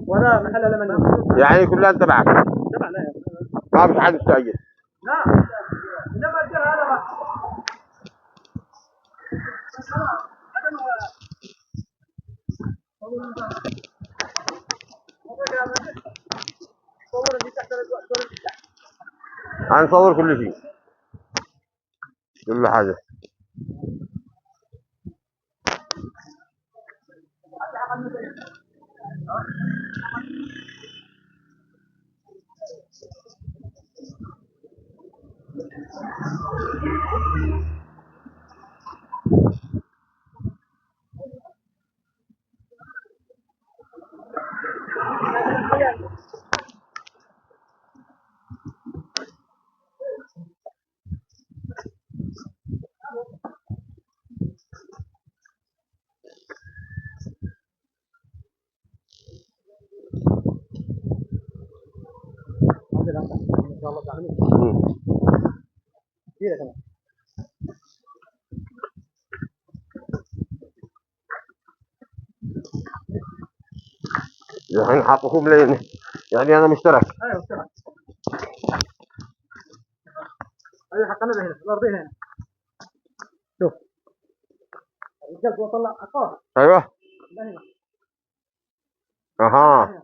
ولا محل لمن يعني كلها تبعك؟ تبعنا. ما في حد يستأجر؟ لا انما الجر هذا ما هنصور كل شيء، كل حاجة. ان شاء الله تعمل كثير كمان. الحين حاطكم لين يعني انا مشترك. ايوه مشترك. ايوه حقنا هنا الارض هنا. شوف الرجال وطلع اقاه. ايوه. هنا. اها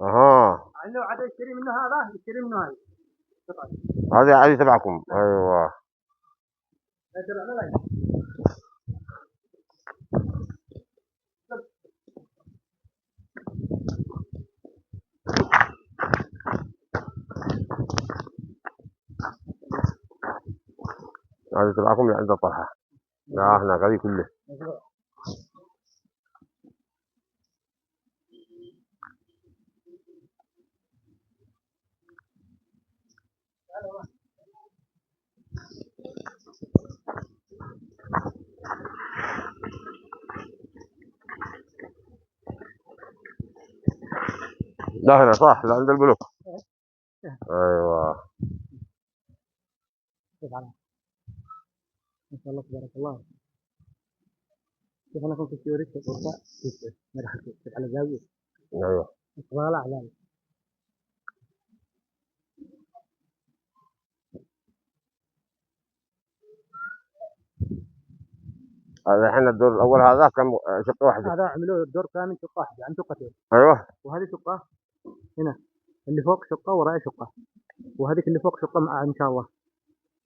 اها. عنده عاد يشتري منه هذا يشتري منه هذا. هذه تبعكم. ايوه. هذه تبعكم عند الطرحة. لا هناك هذه كله. لا هنا صح، لا عند البلوك. ايوه. ما شاء الله تبارك الله. كيف انا كنت في وريك الغرفه كيف مرحله كيف على زاويه. ايوه. طالع على هذا الحين الدور الاول هذا كم شقة واحدة؟ هذا عملوا الدور كامل شقه واحده عن شقتين. ايوه. وهذه شقه هنا اللي فوق شقه وراء شقه وهذيك اللي فوق شقه مع ان شاء الله.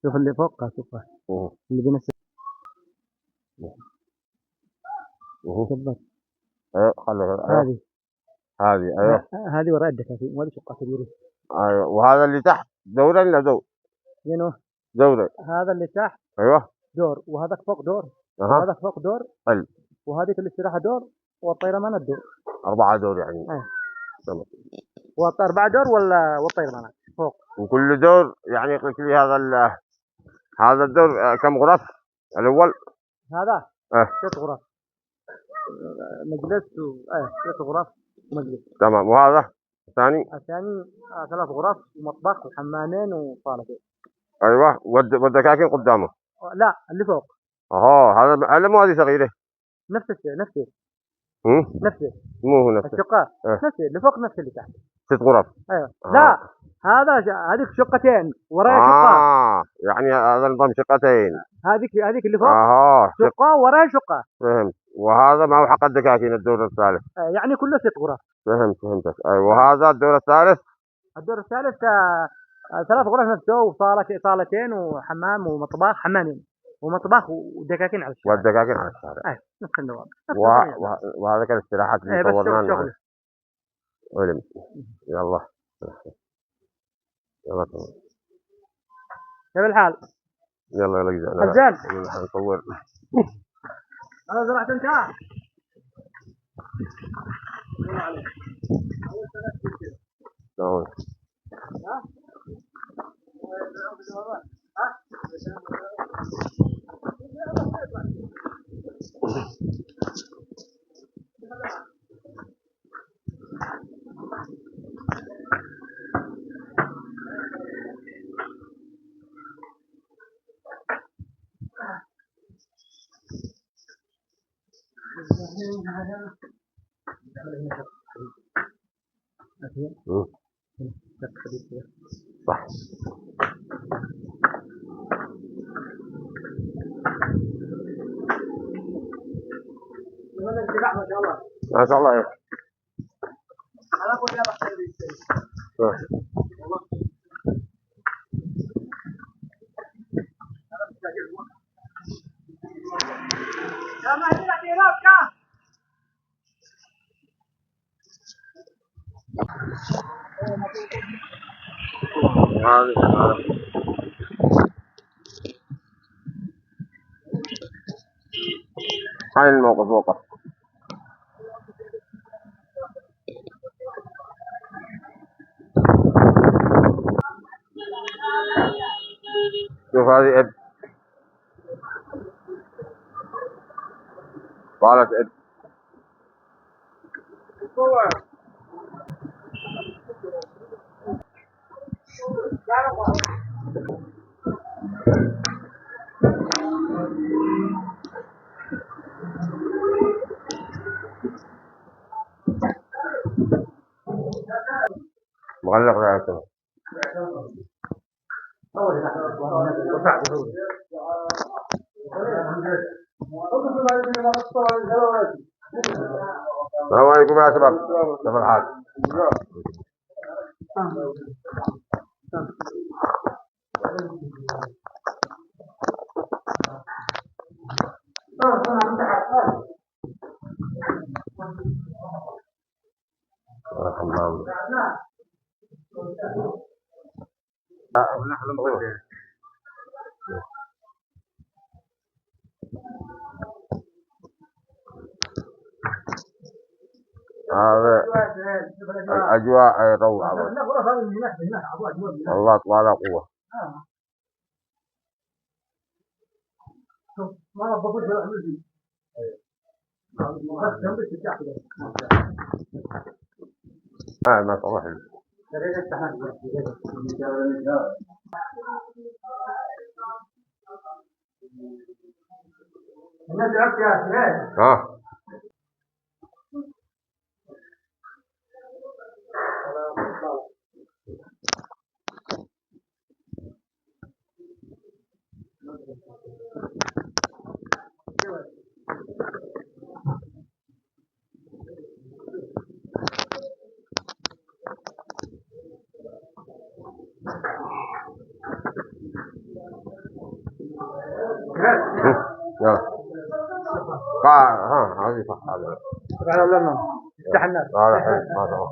شوف اللي فوق شقه اللي بنفس بالضبط. ايوه خلي هذه ايوه. هذه وراء الدكاكين وهذه شقه كبيره. ايوه وهذا اللي تحت دورين ولا دور؟ ينو دورين. هذا اللي تحت ايوه. دور وهذاك فوق دور. اها. وهذاك فوق دور. حلو. وهذيك الاستراحه دور والطيرمان الدور. 4 دور يعني. ايه. تمام. 4 دور ولا والطيرمان فوق. وكل دور يعني قلت لي هذا الدور كم غرف الاول؟ هذا 6 غرف مجلس 6 غرف مجلس. تمام. وهذا الثاني؟ الثاني 3 غرف ومطبخ وحمامين وصالتين. ايوه. والدكاكين قدامه؟ لا اللي فوق. هذا مو هذه صغيره؟ نفس الشيء نفسه. نفسه. مو هو نفسه؟ الشقة نفسه اللي فوق نفس اللي تحت. 6 غرف. ايوه. لا هذيك شقتين وراها شقة. يعني هذا نظام شقتين. هذيك اللي فوق شقة وراها شقة. فهمت. وهذا ما هو حق الدكاكين الدور الثالث. يعني كله 6 غرف. فهمتك. وهذا الدور الثالث؟ الدور الثالث 3 غرف نفسه وصالتين وحمام ومطبخ حمامين ومطبخ ودكاكين على الشارع. والدكاكين على الشارع. نفس النظام. وهذا كان الاستراحات اللي صورناها. شغل. علم. يلا كيف الحال؟ يلا جزانا. حزان. نصور. انا زرعت انت. تمام. صح. ما شاء الله. ما شاء الله. أنا أقول يا بختار هاي الموقف وقف. شوف هذه اب قالت اب. مغلق رأيته. السلام عليكم يا شباب. كيف الحال؟ الحمام. نحن نبغيه. هذا الأجواء روعة. الله تعالى قوة. ما صلح. ها. يلا. ها هذه صح هذا. تعالوا لنا. افتح الناس. هذا حلو هذا هو.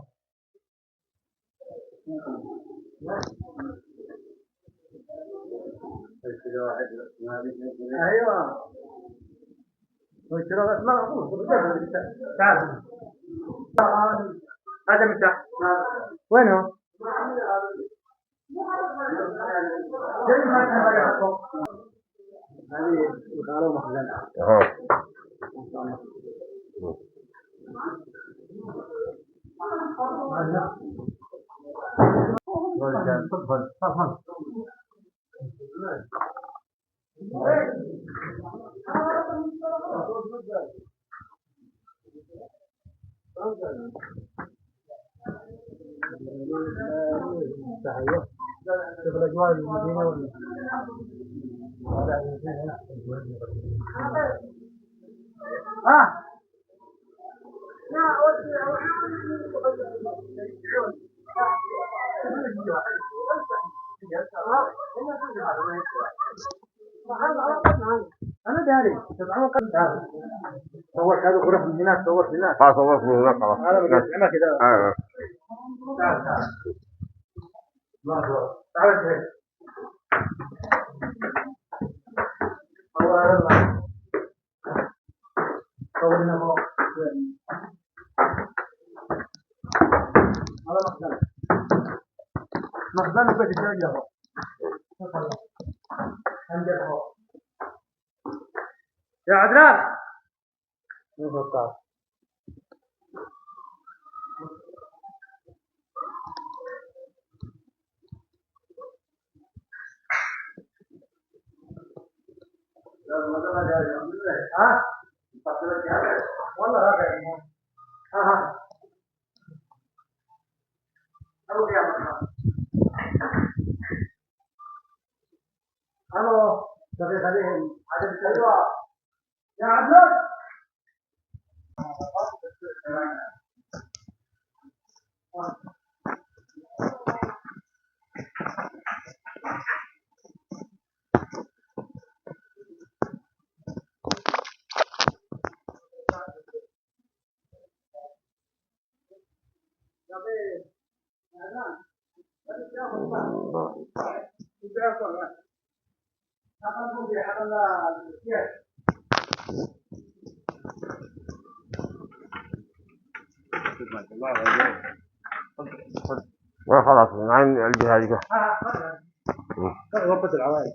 ايوه. واشترى ما تعال. هذا متى؟ وين هو؟ هذه الغالة مخزنة. تفضل تفضل. شوف الأجواء المدينة ولا أنا داري طبعا قد داري صورت هذا غرف من هناك صورت هناك خلاص صورت من هناك خلاص. أنا بقيت أنا كذا. تعال تعال. ما تعال شيء. الله الله. صورنا هو. هذا مخزن. مخزن بيت الجو. يا عدنان نفطر. ها والله لا غير. ها أروح يا مرحبا. الو خليهم عدد. ايوه يا عبد. خلاص من عين الجهة هذه. وقت العوائل.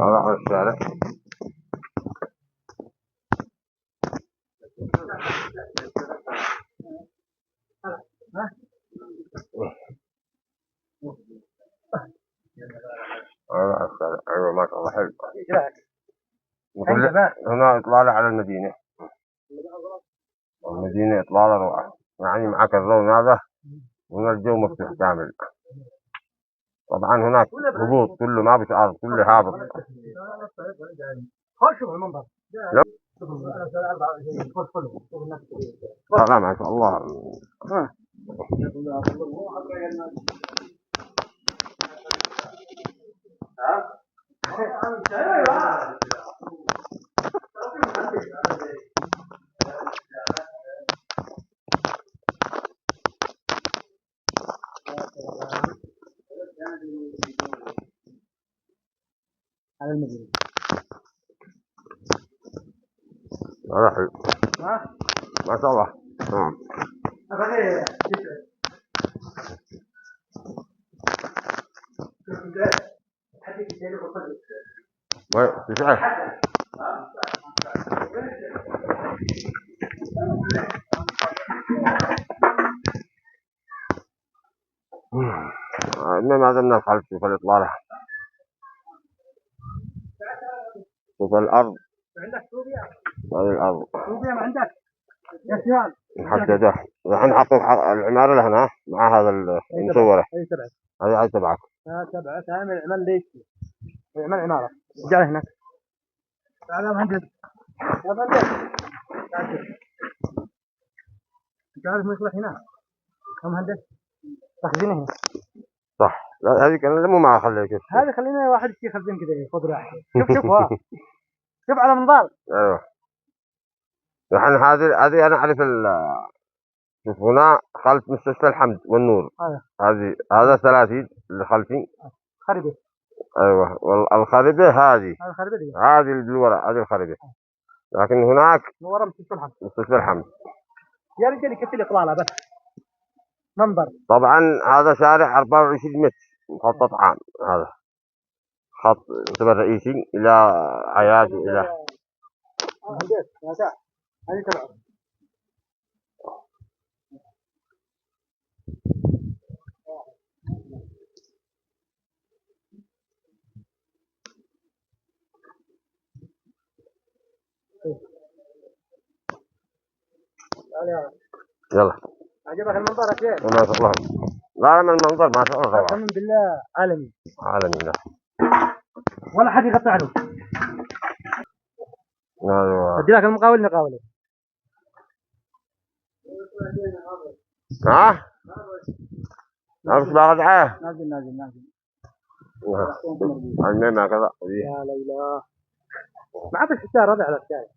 هذا على الشارع. ايوه ما شاء الله حلو. هنا اطلالة على المدينة. المدينة اطلالة روعة، يعني معك اللون هذا، هنا الجو مفتوح كامل. طبعا هناك هبوط كله، ما بش ارض، كله هابط. شوف المنظر. لا ما شاء الله. على المدينة. هذا حلو. ما شاء الله. تسعة. ما زلنا الخلف في الإطلالة. شوف الأرض. عندك صوبيا؟ هذه الأرض. صوبيا ما عندك؟ يا سيان. محددة. الحين حطوا العمارة لهنا مع هذا المصورة. أي تبعك. هذه أي تبعك. تبعك هذا عمل ليش؟ عمل عمارة. جاي هناك. تعال يا مهندس. يا مهندس. أنت عارف ما يصلح هنا؟ يا مهندس. تخزينه هنا. صح. لا هذه كان مو ما أخليك. هذه خلينا واحد يخزن كذا ياخذ راحته. شوف ها. شوف على منظار. ايوه. الحين هذه انا اعرف شوف هنا خلف مستشفى الحمد والنور. هذا 30 اللي خلفي. خربة. ايوه والخربة هذه. الخربة دي. هذه اللي بالورا هذه الخربة. لكن هناك ورا مستشفى الحمد. مستشفى الحمد. يا رجال يكفي اطلالة بس. منظر. طبعا هذا شارع 24 متر مخطط عام. هذا خط يعتبر رئيسي الى عياش الى. هذه تبعه. يلا. عجبك المنظر يا شيخ؟ ما شاء الله. لا من المنظر ما شاء الله روعة. الحمد لله عالمي. عالمي لا. ولا حد يقطع عنه. ايوه. ادي لك المقاول نقاوله. ها؟ نفس باغد عاه. نازل. المهم هكذا. يا ليلى. ما عاد الحجار هذا على الشارع.